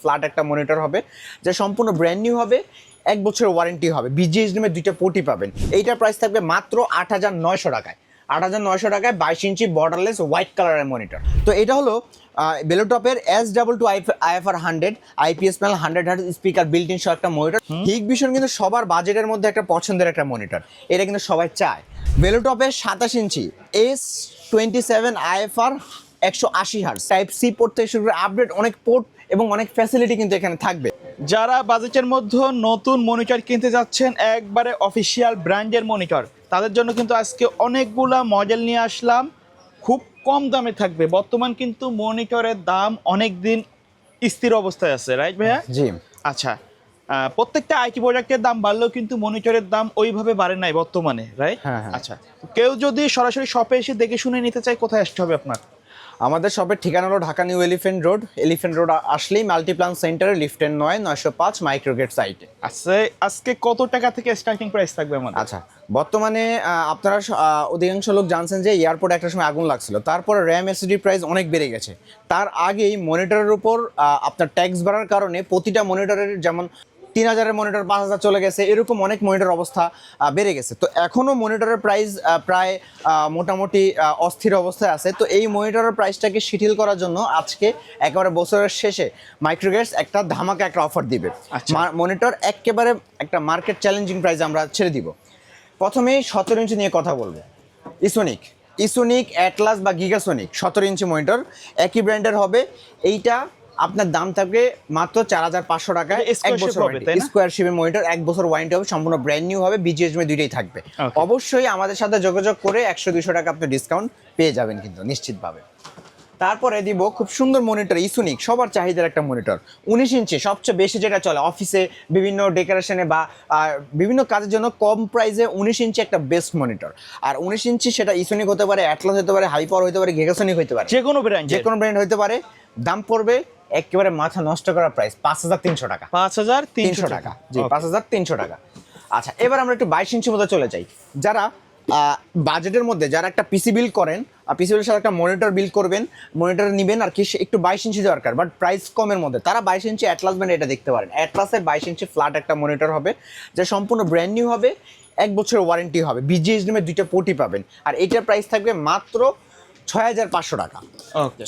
Flat একটা monitor হবে, যা সম্পূর্ণ ব্র্যান্ড নিউ হবে, 1 বছরের ওয়ারেন্টি হবে, BGHDMI 2টা পোর্টই পাবেন। এইটার প্রাইস থাকবে মাত্র 8,900 টাকায়। 8,900 টাকায় 22 ইঞ্চি বর্ডারলেস হোয়াইট কালারের মনিটর। তো এটা হলো বেলোটপের S22 IFR 100 IPS panel 100 hertz speaker built in সহ একটা মনিটর। হিগভিশন কিন্তু সবার বাজেটের মধ্যে একটা পছন্দের একটা মনিটর, এটা কিন্তু সবাই চায়। বেলোটপের 27 inch S27 IFR 180 hertz type C port থেকে শুরু করে আপডেট অনেক পোর্ট এবং অনেক ফ্যাসিলিটি কিন্তু এখানে থাকবে। যারা বাজেটের মধ্যে নতুন মনিটর কিনতে যাচ্ছেন, একবারে অফিসিয়াল ব্র্যান্ডের মনিটর, তাদের জন্য কিন্তু আজকে অনেকগুলা মডেল নিয়ে আসলাম, খুব কম দামে থাকবে। বর্তমান কিন্তু মনিটরের দাম অনেক দিন স্থির অবস্থায় আছে, রাইট ভাইয়া? জি আচ্ছা, প্রত্যেকটা আইটি প্রোডাক্টের দাম বাড়লেও কিন্তু মনিটরের দাম ওইভাবে বাড়ে নাই বর্তমানে, রাইট? হ্যাঁ, হ্যাঁ। আচ্ছা, কেউ যদি সরাসরি শপে এসে দেখে শুনে নিতে চায়, কোথায় আসতে হবে আপনার? আমাদের শপের ঠিকানা হলো ঢাকা নিউ এলিফেন্ট রোড আসলেই মাল্টিপ্লান সেন্টারে লিফটের 9/905 মাইক্রোগেট সাইটে। আজকে কত টাকা থেকে স্টার্টিং প্রাইস থাকবে আমাদের? আচ্ছা, বর্তমানে আপনারা অধিকাংশ লোক জানছেন যে এয়ারপোর্টে একটা সময় আগুন লাগছিল, তারপরে র্যাম এসএসডি প্রাইস অনেক বেড়ে গেছে। তার আগেই মনিটরের উপর আপনার ট্যাক্স বাড়ার কারণে প্রতিটা মনিটরের যেমন 3,000-এর মনিটর 5,000 চলে গেছে, এরকম অনেক মনিটর অবস্থা বেড়ে গেছে। তো এখনও মনিটরের প্রাইস প্রায় মোটামুটি অস্থির অবস্থায় আছে। তো এই মনিটরের প্রাইসটাকে শিথিল করার জন্য আজকে একেবারে বছরের শেষে মাইক্রোগেটস একটা ধামাকা একটা অফার দিবে। মনিটর একেবারে একটা মার্কেট চ্যালেঞ্জিং প্রাইস আমরা ছেড়ে দিব। প্রথমেই 17 ইঞ্চি নিয়ে কথা বলবো। ইসোনিক অ্যাটলাস বা গিগাসোনিক 17 ইঞ্চি মনিটর একই ব্র্যান্ডের হবে। এইটা আপনার দাম থাকবে মাত্র 4,500 টাকায়। 1 বছর স্কোয়ার শিপের মনিটর, 1 বছর ওয়ারেন্টি হবে, সম্পূর্ণ ব্র্যান্ড নিউ হবে, BGHDMI 2টাই থাকবে। অবশ্যই আমাদের সাথে যোগাযোগ করে 100-200 টাকা আপনি ডিসকাউন্ট পেয়ে যাবেন কিন্তু নিশ্চিতভাবে। তারপরে দিব খুব সুন্দর মনিটর, ইসোনিক সবার চাহিদার একটা মনিটর, 19 ইঞ্চি সবচেয়ে বেশি যেটা চলে অফিসে বিভিন্ন ডেকোরেশনে বা বিভিন্ন কাজের জন্য কম প্রাইসে 19 ইঞ্চি একটা বেস্ট মনিটর। আর 19 ইঞ্চি সেটা ইসোনিক হতে পারে, অ্যাটলাস হতে পারে, হাইপাওয়ার হতে পারে, গিগাসোনিক হতে পারে, যে কোনো ব্র্যান্ড হতে পারে। দাম পড়বে একেবারে মাথা নষ্ট করা প্রাইস 5,300 টাকা। 5,300 টাকা, জি 5,300 টাকা। আচ্ছা, এবার আমরা একটু 22 ইঞ্চির মধ্যে চলে যাই। যারা বাজেটের মধ্যে যারা একটা পিসি বিল করেন, পিসিবির সাথে একটা মনিটর বিল করবেন, মনিটর নেবেন আর কি, একটু 22 ইঞ্চি দরকার বাট প্রাইস কমের মধ্যে, তারা 22 ইঞ্চি অ্যাটলাস ব্র্যান্ড এটা দেখতে পারেন। অ্যাটলাসের 22 ইঞ্চি ফ্ল্যাট একটা মনিটর হবে, যা সম্পূর্ণ ব্র্যান্ড নিউ হবে, 1 বছরের ওয়ারেন্টি হবে, BGHDMI 2টা পোর্টই পাবেন। আর এটার প্রাইস থাকবে মাত্র 6,500 টাকা।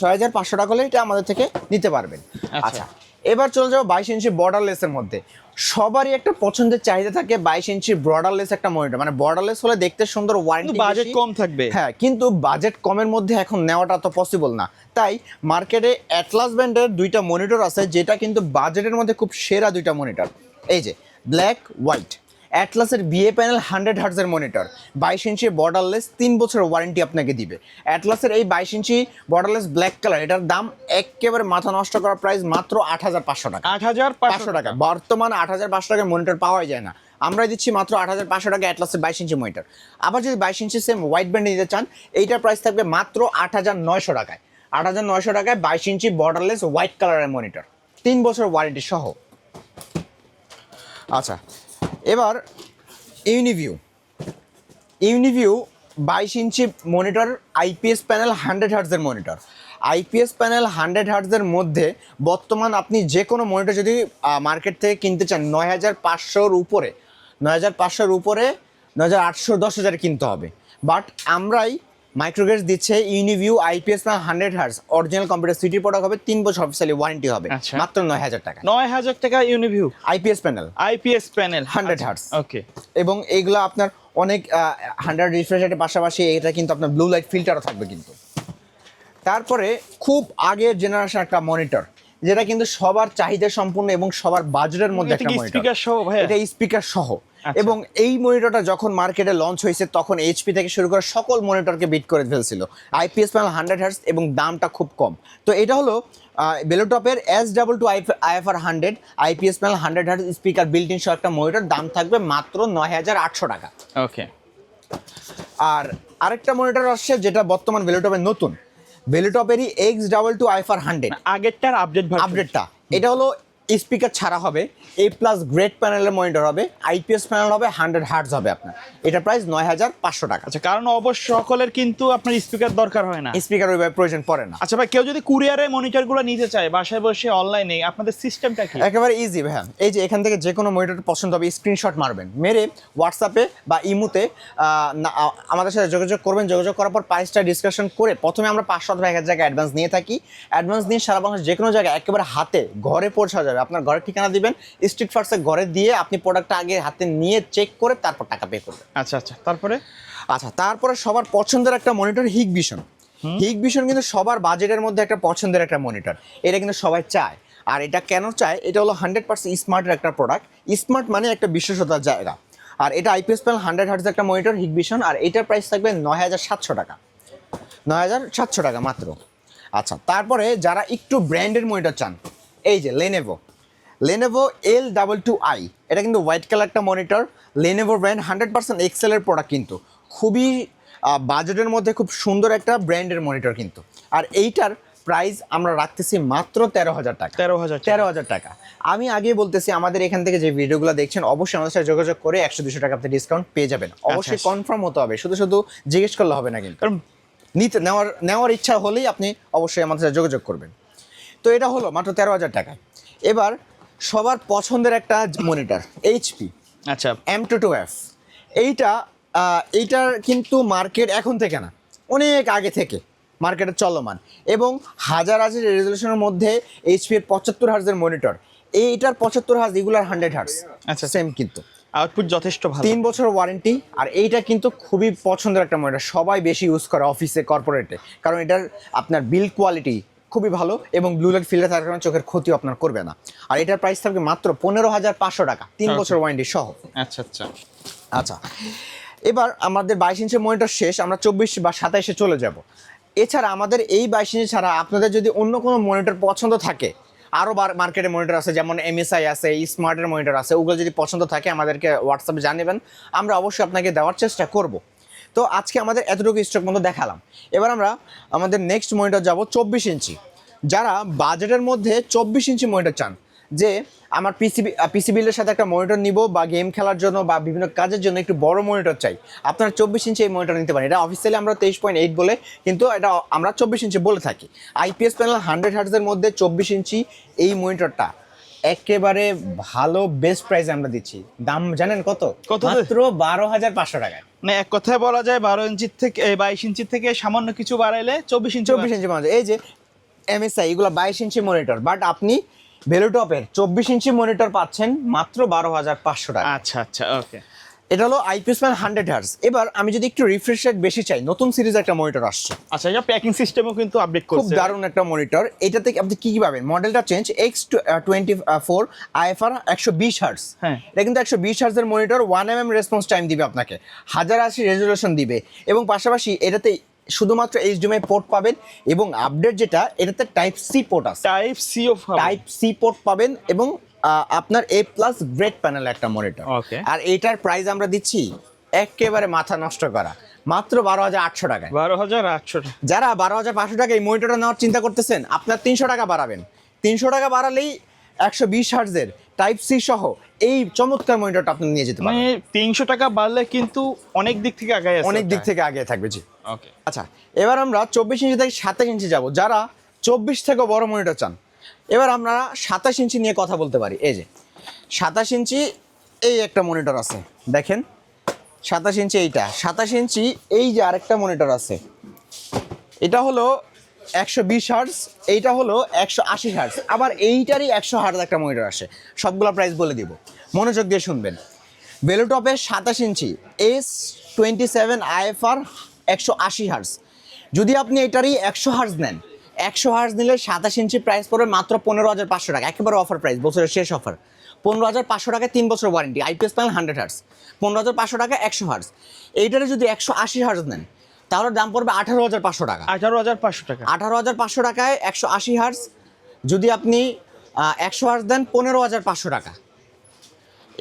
6,500 টাকা হলে এটা আমাদের থেকে নিতে পারবেন। আচ্ছা, এবার চলে যাবো 22 ইঞ্চি বর্ডারলেসের মধ্যে। সবারই একটা পছন্দের চাহিদা থাকে 22 ইঞ্চি বর্ডারলেস একটা মনিটর, মানে বর্ডারলেস হলে দেখতে সুন্দর, ওয়ারেন্টি বাজেট কম থাকবে। হ্যাঁ, কিন্তু বাজেট কমের মধ্যে এখন নেওয়াটা তো পসিবল না। তাই মার্কেটে অ্যাটলাস ব্র্যান্ডের 2টা মনিটর আছে, যেটা কিন্তু বাজেটের মধ্যে খুব সেরা 2টা মনিটর। এই যে ব্ল্যাক হোয়াইট অ্যাটলাসের বিএ প্যানেল 100 হার্জের মনিটর, 22 ইঞ্চি বর্ডারলেস, 3 বছরের ওয়ারেন্টি আপনাকে দিবে। অ্যাটলাসের এই 22 ইঞ্চি বর্ডারলেস ব্ল্যাক কালার, এটার দাম একেবারে মাথা নষ্ট করা প্রাইস মাত্র 8,500 টাকা। 8,500 টাকা। বর্তমানে 8,500 টাকায় মনিটর পাওয়াই যায় না, আমরা দিচ্ছি মাত্র 8,500 টাকা অ্যাটলাসের 22 ইঞ্চি মনিটর। আবার যদি 22 ইঞ্চি সেম হোয়াইট ব্যান্ড নিতে চান, এইটার প্রাইস থাকবে মাত্র 8,900 টাকায়। 8,900 টাকায় 22 ইঞ্চি বর্ডারলেস হোয়াইট কালারের মনিটর, 3 বছর ওয়ারেন্টি সহ। আচ্ছা, এবার Univiu 22 inch monitor, IPS panel 100 হার্জের মনিটর। IPS প্যানেল 100 হার্জের মধ্যে বর্তমান আপনি যে কোনো মনিটর যদি মার্কেট থেকে কিনতে চান 9,500-র উপরে, 9,500-র উপরে, 9,800, 10,000 কিনতে হবে। বাট আমরাই মাইক্রোগেটস দিচ্ছে Uniview IPS panel 100 hertz original computer city product হবে, 3 বছর অফিসিয়ালি ওয়ারেন্টি হবে, মাত্র 9,000 টাকা। 9,000 টাকা ইউনিভিউ IPS প্যানেল 100 হার্জ। ওকে। এবং এইগুলো আপনার অনেক 100 রিফ্রেশ রেটের পাশাপাশি এটা কিন্তু আপনার ব্লু লাইট ফিল্টারও থাকবে কিন্তু। তারপরে খুব আগের জেনারেশন একটা মনিটর, যেটা কিন্তু সবার চাহিদা সম্পূর্ণ এবং সবার বাজেটের মধ্যে একটা মনিটর, এটা স্পিকার সহ। এবং এই মনিটরটা যখন মার্কেটে লঞ্চ হয়েছে তখন HP থেকে শুরু করে সকল মনিটরকে বিট করে ফেলছিল। IPS প্যানেল 100 হার্জ এবং দামটা খুব কম। তো এটা হলো বেলোটপের S22 IFR 100 IPS panel 100 hertz speaker built in সহ একটা মনিটর, দাম থাকবে মাত্র 9,800 টাকা। ওকে। আর আরেকটা মনিটর আসছে যেটা বর্তমান বেলোটপের নতুন, বেলোটপেরই X22 IFR 100, আগেরটার আপডেটটা। এটা হলো স্পিকার ছাড়া হবে, A+ গ্রেড প্যানেলের মনিটর হবে, IPS প্যানেল হবে, 100 হার্টজ হবে আপনার। এটা প্রাইস 9500 টাকা। আচ্ছা, কারণ অবশ্য সকলের কিন্তু আপনার স্পিকার দরকার হয় না। স্পিকার ওইভাবে প্রয়োজন পড়ে না। আচ্ছা ভাই, কেউ যদি কুরিয়ারে মনিটরগুলো নিতে চায় বাসায় বসে অনলাইনে, আপনাদের সিস্টেমটা কি? একেবারে ইজি ভাইয়া। এই যে এখান থেকে যে কোনো মনিটর পছন্দ হবে স্ক্রিনশট মারবেন, মেরে হোয়াটসঅ্যাপে বা ইমুতে আমাদের সাথে যোগাযোগ করবেন। যোগাযোগ করার পর প্রাইসটা ডিসকাশন করে প্রথমে আমরা 500 অথবা 1000 টাকা অ্যাডভান্স নিয়ে থাকি। অ্যাডভান্স নিয়ে সারা বাংলাদেশ যে কোনো জায়গায় একেবারে হাতে ঘরে পৌঁছা যাবে। আপনার ঘরের ঠিকানা দিবেন, স্ট্রিট ফার্স্টে ঘরে দিয়ে আপনি প্রোডাক্টটা আগে হাতে নিয়ে চেক করে তারপর টাকা পে করবেন। আচ্ছা আচ্ছা, তারপরে? আচ্ছা, তারপরে সবার পছন্দের একটা মনিটর হিগভিশন। হিগভিশন কিন্তু সবার বাজেটের মধ্যে একটা পছন্দের একটা মনিটর। এটা কিন্তু সবাই চায়। আর এটা কেন চায়? এটা হলো 100% স্মার্টের একটা প্রোডাক্ট। স্মার্ট মানে একটা বিশেষতার জায়গা। আর এটা IPS প্যানেল 100 হার্টজ একটা মনিটর হিগভিশন। আর এটার প্রাইস থাকবে 9700 টাকা। 9700 টাকা মাত্র। আচ্ছা, তারপরে যারা একটু ব্র্যান্ডের মনিটর চান, এই যে লেনোভো L22i, এটা কিন্তু হোয়াইট কালার একটা মনিটর। লেনোভো ব্র্যান্ড, 100% এক্সেলের প্রোডাক্ট, কিন্তু খুবই বাজেটের মধ্যে খুব সুন্দর একটা ব্র্যান্ডের মনিটর কিন্তু। আর এইটার প্রাইস আমরা রাখতেছি মাত্র 13,000 টাকা। 13,000 টাকা। আমি আগে বলতেছি, আমাদের এখান থেকে যে ভিডিওগুলো দেখছেন অবশ্যই আমাদের সাথে যোগাযোগ করে 100-200 টাকা আপনি ডিসকাউন্ট পেয়ে যাবেন। অবশ্যই কনফার্ম হতে হবে, শুধু শুধু জিজ্ঞেস করলে হবে না কিন্তু। কারণ নেওয়ার ইচ্ছা হলেই আপনি অবশ্যই আমাদের সাথে যোগাযোগ করবেন। তো এটা হলো মাত্র 13,000 টাকা। এবার সবার পছন্দের একটা মনিটর HP। আচ্ছা, M22F। এইটার কিন্তু মার্কেট এখন থেকে না, অনেক আগে থেকে মার্কেটে চলমান, এবং হাজার রেজলিউশনের মধ্যে HP এর 75 হার্টজের মনিটর। এইটার 75 হার্টজ, এগুলার 100 হার্টজ। আচ্ছা, সেম কিন্তু আউটপুট যথেষ্ট ভালো। 3 বছর ওয়ারেন্টি। আর এইটা কিন্তু খুবই পছন্দের একটা মনিটর, সবাই বেশি ইউজ করে অফিসে, কর্পোরেটে, কারণ এটার আপনার বিল্ড কোয়ালিটি খুবই ভালো এবং ব্লু লাইট ফিল্টার থাকার কারণে চোখের ক্ষতিও আপনার করবে না। আর এটার প্রাইস থাকবে মাত্র 15,500 টাকা, 3 বছর ওয়ারেন্টি সহ। আচ্ছা আচ্ছা আচ্ছা, এবার আমাদের 22 ইঞ্চি মনিটর শেষ, আমরা 24 বা 27-এ চলে যাব। এছাড়া আমাদের এই 22 ইঞ্চি ছাড়া আপনাদের যদি অন্য কোনো মনিটর পছন্দ থাকে, আরও মার্কেটে মনিটর আছে, যেমন MSI আছে, স্মার্টের মনিটর আছে, ওগুলো যদি পছন্দ থাকে আমাদেরকে হোয়াটসঅ্যাপে জানাবেন, আমরা অবশ্যই আপনাকে দেওয়ার চেষ্টা করব। তো আজকে আমাদের এতটুকু স্টক মতো দেখালাম। এবার আমরা আমাদের নেক্সট মনিটর যাব 24 ইঞ্চি। যারা বাজেটের মধ্যে 24 ইঞ্চি মনিটর চান, যে আমার পিসি বিল্ডের সাথে একটা মনিটর নিব বা গেম খেলার জন্য বা বিভিন্ন কাজের জন্য একটু বড় মনিটর চাই, আপনারা 24 ইঞ্চি এই মনিটর নিতে পারেন। এটা অফিসিয়ালি আমরা 23.8 বলে, কিন্তু এটা আমরা 24 ইঞ্চি বলে থাকি। IPS প্যানেল 100 হার্টজের মধ্যে 24 ইঞ্চি এই মনিটরটা একেবারে ভালো, বেস্ট প্রাইসে আমরা দিচ্ছি। দাম জানেন কত? মাত্র 12,500 টাকায়। মানে এক কথায় বলা যায় 12 ইঞ্চির থেকে 22 ইঞ্চির থেকে সামান্য কিছু বাড়াইলে 24 ইঞ্চি পাওয়া যায়। এই যে MSI এগুলো 22 ইঞ্চি মনিটর, বাট আপনি ভেলোটপের 24 ইঞ্চি মনিটর পাচ্ছেন মাত্র 12,500 টাকা। আচ্ছা আচ্ছা, ওকে। এটা হলো IPS প্যানেল 100 হার্টজ। এবার আমি যদি একটু রিফ্রেশ রেট বেশি চাই, নতুন সিরিজ একটা মনিটর আসছে। আচ্ছা, এটা প্যাকিং সিস্টেমও কিন্তু আপডেট করছে, খুব দারুণ একটা মনিটর। এটা থেকে আপনি কি পাবেন? মডেলটা চেঞ্জ, X24 IFR 120 হার্টজ। হ্যাঁ, এটা কিন্তু 120 হার্টজের মনিটর, 1 mm রেসপন্স টাইম দিবে আপনাকে, 1080 রেজলিউশন দিবে, এবং পাশাপাশি এটাতে শুধুমাত্র HDMI পোর্ট পাবেন, এবং আপডেট যেটা, এটাতে টাইপ সি পোর্ট আছে, টাইপ সি পোর্ট পাবেন, এবং আপনার A+ গ্রেড প্যানেল একটা মনিটর। আর এইটার প্রাইস আমরা দিচ্ছি একেবারে মাথা নষ্ট করা, মাত্র 12,800 টাকায়। 12,800। যারা 12,500 টাকা এই মনিটরটা নেওয়ার চিন্তা করতেছেন, আপনার 300 টাকা বাড়াবেন। 300 টাকা বাড়ালেই 120 হার্টজের টাইপ সি সহ এই চমৎকার মনিটরটা আপনি নিয়ে যেতে পারেন। মানে 300 টাকা বাড়লে কিন্তু অনেক দিক থেকে আগে আছে, অনেক দিক থেকে আগে থাকবে। জি, ওকে। আচ্ছা, এবার আমরা 24 ইঞ্চি থেকে 27 ইঞ্চি যাব। যারা 24 থেকে বড় মনিটর চান, এবার আমরা 27 ইঞ্চি নিয়ে কথা বলতে পারি। এই যে 27 ইঞ্চি এই একটা মনিটর আছে, দেখেন 27 ইঞ্চি এইটা। 27 ইঞ্চি এই যে আরেকটা মনিটর আছে, এটা হলো 120 হার্টজ, এইটা হলো 180 হার্টজ, আবার এইটারই 100 হার্টজ একটা মনিটর আসে। সবগুলো প্রাইস বলে দিব, মনোযোগ দিয়ে শুনবেন। ভেলোটপের 27 ইঞ্চি S27 IFR 180 হার্টজ। যদি আপনি এটারই 100 হার্টজ নেন, 100 হার্টজ নিলে 27 ইঞ্চি প্রাইস পড়বে মাত্র 15,500 টাকা, একেবারে অফার প্রাইস, বছরের শেষ অফার। 15,500 টাকায় 3 বছর ওয়ারেন্টি, IPS প্যানেল 100 হার্টজ। 15,500 টাকা 100 হার্টজ। এইটারে যদি 180 হার্টজ নেন, তাহলে দাম পড়বে 18,500 টাকা। 18,500 টাকা। 18,500 টাকায় 180 হার্টজ। যদি আপনি 100 হার্টজ দেন, 15,500 টাকা।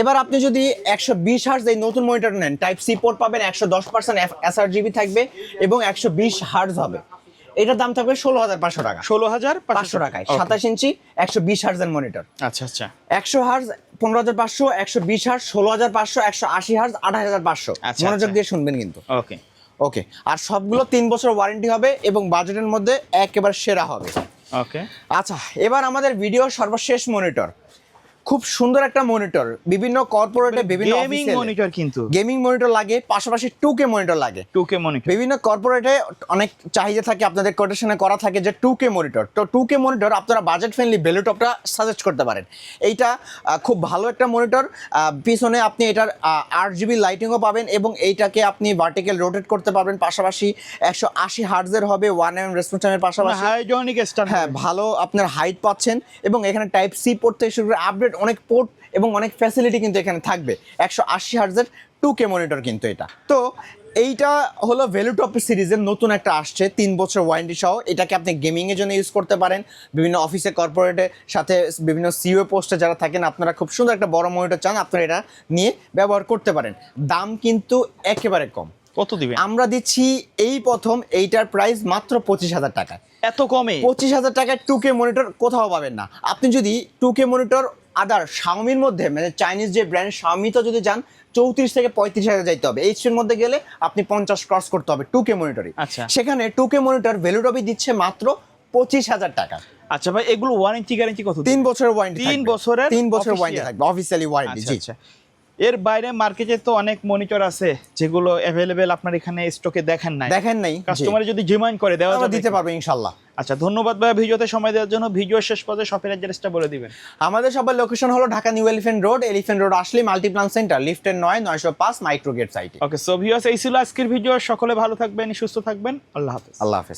এবার আপনি যদি 120 হার্টজ এই নতুন মনিটর নেন, টাইপ সি পোর্ট পাবেন, 110% sRGB থাকবে, এবং 120 হার্টজ হবে। এটার দাম থাকবে 16,500 টাকা, 16,500 টাকায় 27 ইঞ্চি 120 হার্জের মনিটর। আচ্ছা আচ্ছা 100 হার্জ 15,500, 120 হার্জ 16,500, 180 হার্জ 28,500। আচ্ছা, মনোযোগ আচ্ছা। দিয়ে শুনবেন কিন্তু। ওকে ওকে, আর সবগুলো 3 বছর ওয়ারেন্টি হবে এবং বাজেটের মধ্যে একেবারে সেরা হবে। ওকে আচ্ছা, এবার আমাদের ভিডিওর সর্বশেষ মনিটর, খুব সুন্দর একটা মনিটর। বিভিন্ন কর্পোরেটে বিভিন্ন গেমিং মনিটর কিন্তু গেমিং মনিটর লাগে, পাশাপাশি 2K মনিটর লাগে। 2K মনিটর বিভিন্ন কর্পোরেটে অনেক চাহিদা থাকে, আপনাদের কোটেশনে করা থাকে যে 2K মনিটর। তো 2K মনিটর আপনারা বাজেট ফ্রেন্ডলি ভ্যালুটপটা সাজেস্ট করতে পারেন। এইটা খুব ভালো একটা মনিটর। পিছনে আপনি এটার 8GB লাইটিংও পাবেন এবং এইটাকে আপনি ভার্টিক্যাল রোটেট করতে পারবেন। পাশাপাশি 180 হার্টজের হবে, 1mm রেসপন্স টাইমের পাশাপাশি হাইড্রোনিক স্টার হ্যাঁ ভালো আপনার হাইট পাচ্ছেন এবং এখানে টাইপ সি পোর্ট থেকে শুরু করে আপডেট অনেক পোর্ট এবং অনেক ফ্যাসিলিটি কিন্তু এখানে থাকবে। 180 হার্টজের 2K মনিটর কিন্তু এটা। তো এইটা হলো ভ্যালুটপ সিরিজের নতুন একটা আসছে 3 বছর ওয়ারেন্টি সহ। এটাকে আপনি গেমিংয়ের জন্য ইউজ করতে পারেন, বিভিন্ন অফিসে কর্পোরেটের সাথে বিভিন্ন সিও পোস্টে যারা থাকেন আপনারা খুব সুন্দর একটা বড় মনিটর চান, আপনারা এটা নিয়ে ব্যবহার করতে পারেন। দাম কিন্তু একেবারে কম। কত দিবেন? আমরা দিচ্ছি এই প্রথম এইটার প্রাইস মাত্র 25,000 টাকায়। এত কমে? 25,000 টাকায় 2K মনিটর কোথাও পাবেন না। আপনি যদি 2K মনিটর আদার শাওমির মধ্যে মানে চাইনিজ যে ব্র্যান্ড শাওমি তো যদি যান 34 থেকে 35,000 যাইতে হবে। এইচপির মধ্যে গেলে আপনি 50 ক্রস করতে হবে 2K মনিটরে। আচ্ছা। সেখানে 2K মনিটর ভ্যালুটপি দিচ্ছে মাত্র 25,000 টাকা। আচ্ছা ভাই, এগুলো ওয়ারেন্টি গ্যারান্টি কত? 3 বছরের ওয়ারেন্টি। 3 বছরের 3 বছরের official? ওয়ারেন্টি থাকবে, অফিসিয়ালি ওয়ারেন্টি। জি আচ্ছা এর বাইরে মার্কেটে তো অনেক মনিটর আছে যেগুলো অ্যাভেলেবেল আপনার এখানে স্টকে দেখেন নাই। দেখেন নাই, কাস্টমার যদি ডিমান্ড করে দেওয়া আমরা যাবে? দিতে পারবো ইনশাআল্লাহ। আচ্ছা ধন্যবাদ ভাই ভিডিওতে সময় দেওয়ার জন্য। ভিডিও শেষ পর্যায়ে শপের অ্যাড্রেসটা বলে দিবেন। আমাদের সবার লোকেশন হলো Dhaka new elephant road. Elephant road আসলে মাল্টিপ্লান সেন্টার, লিফটের 905 মাইক্রো গেট সাইটে। ওকে সো ভিউয়ার্স, এই ছিল আজকের ভিডিও। সকলে ভালো থাকবেন, সুস্থ থাকবেন। আল্লাহ হাফেজ। আল্লাহ হাফেজ।